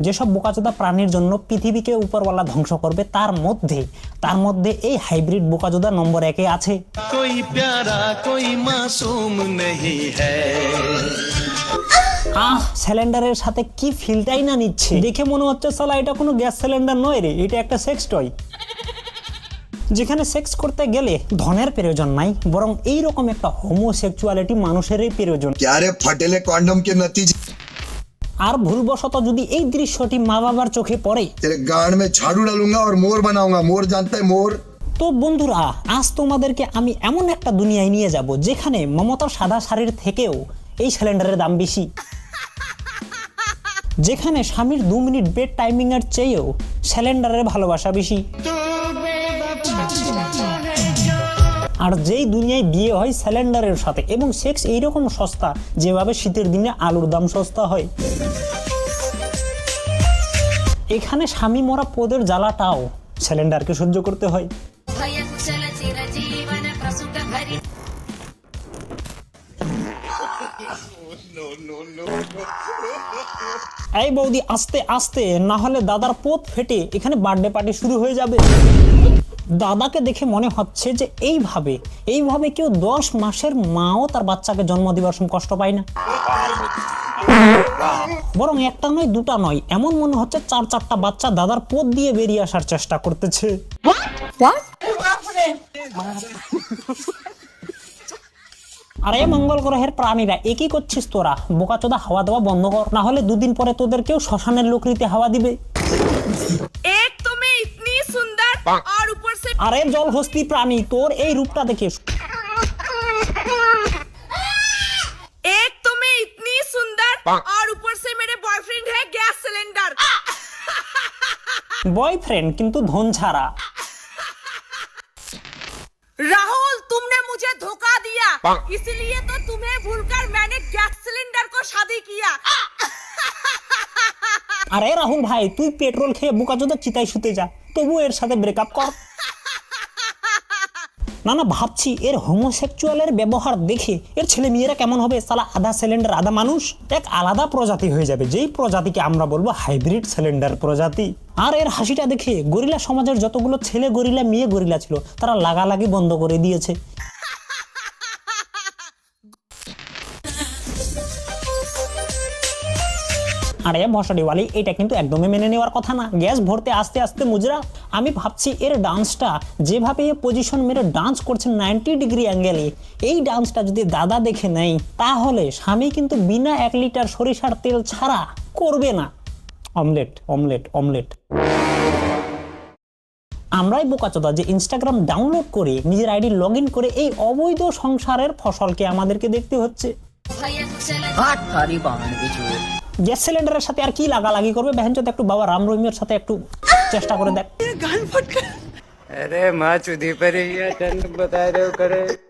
যেসব বোকাচোদা প্রাণীর জন্য পৃথিবীকে উপরওয়ালা ধ্বংস করবে তার মধ্যে এই হাইব্রিড বোকাচোদা নম্বর 1-এ আছে। कोई प्यारा कोई मासूम नहीं है। সিলিন্ডারের সাথে কি ফিলটাই না নিচ্ছে, দেখে মনে হচ্ছে সালা এটা কোনো গ্যাস সিলিন্ডার নয় রে, এটা একটা সেক্স টয়, যেখানে সেক্স করতে গেলে ধনের প্রয়োজন নাই, বরং এইরকম একটা হোমোসেক্সুয়ালিটি মানুষেরই প্রয়োজন। ফাটেলে কন্ডম কে নতিজে। আর ভুলবশত যদি এই দৃশ্যটি মা বাবার চোখে পড়ে, তেরে গান মে ঝাড়ু ডালুঙ্গা আর মোর বানাউঙ্গা। মোর জানতা है মোর। তো বন্ধুরা, আজ তোমাদেরকে আমি এমন একটা দুনিয়ায় নিয়ে যাব যেখানে মমতার সাদা শাড়ির থেকেও এই সিলিন্ডারের দাম বেশি, যেখানে স্বামীর 2 মিনিট বেড টাইমিং এর চেয়েও সিলিন্ডারের ভালোবাসা বেশি, আর যেই দুনিয়ায় বিয়ে হয় সিলিন্ডারের সাথে এবং সেক্স এইরকম সস্তা যেভাবে শীতের দিনে আলুর দাম সস্তা হয়। এখানে স্বামী মরা পদের জ্বালাটাও সিলিন্ডারকে সহ্য করতে হয়। এই বৌদি আস্তে আস্তে, না হলে দাদার পোত ফেটে এখানে বার্থডে পার্টি শুরু হয়ে যাবে। দাদাকে দেখে মনে হচ্ছে যে এইভাবে কেউ 10 মাসের মাও তার বাচ্চাকে জন্ম দিবার সময় কষ্ট পায় না, বরং একটা নয় দুটা নয়, এমন মনে হচ্ছে 4-4টা বাচ্চা দাদার পোত দিয়ে বেরিয়ে আসার চেষ্টা করতেছে। আরে মঙ্গল গ্রহের প্রাণীরা, একই করছিস তোরা? বোকাচোদা হাওয়া দেওয়া বন্ধ কর, না হলে 2 দিন পরে তোদেরকেও শ্মশানের লোকরিতে হাওয়া দিবে। और ऊपर से আরে জল হস্তি প্রাণী, তোর এই রূপটা দেখে एक तो मैं इतनी सुंदर और ऊपर से मेरे बॉयफ्रेंड है गैस सिलेंडर। বয়ফ্রেন্ড কিন্তু ধন ছাড়া। राहुल, तुमने मुझे धोखा दिया, इसलिए तो तुम्हें भूलकर मैंने गैस सिलेंडर को शादी किया। আরে রাহুল ভাই, তুই পেট্রোল খেয়ে বোকাচোদা চিতায় শুতে যা, তবু এর সাথে ব্রেকআপ কর। না ভাবছি এর হোমোসেক্সুয়ালের ব্যবহার দেখে এর ছেলে মেয়েরা কেমন হবে, সালা আধা সিলিন্ডার আধা মানুষ, এক আলাদা প্রজাতি হয়ে যাবে, যেই প্রজাতিকে আমরা বলবো হাইব্রিড সিলিন্ডার প্রজাতি। আর এর হাসিটা দেখে গরিলা সমাজের যতগুলো ছেলে গরিলা মেয়ে গরিলা ছিল তারা লাগালাগি বন্ধ করে দিয়েছে। আরে ভসাডিওয়ালি, এটা কিন্তু একদমই মেনে নেওয়ার কথা না। গ্যাস ভরতে আস্তে আস্তে মুজরা। আমি ভাবছি এর ডান্সটা যেভাবে পজিশন মেরে ডান্স করছে 90 ডিগ্রি অ্যাঙ্গেলে, এই ডান্সটা যদি দাদা দেখে নেয় তাহলে স্বামী কিন্তু বিনা 1 লিটার সরিষার তেল ছাড়া করবে না অমলেট অমলেট অমলেট। আমরাই বোকাচোদা যে ইনস্টাগ্রাম ডাউনলোড করে নিজের আইডি লগ ইন করে এই অবৈধ সংসারের ফসলকে আমাদেরকে দেখতে হচ্ছে। গ্যাস সিলিন্ডারের সাথে আর কি লাগালাগি করবে বেহেনচোদ, একটু বাবা রাম রহিমের সাথে একটু চেষ্টা করে দেখ। अरे माँ चुदी पर ही है, बता रहे हो करे।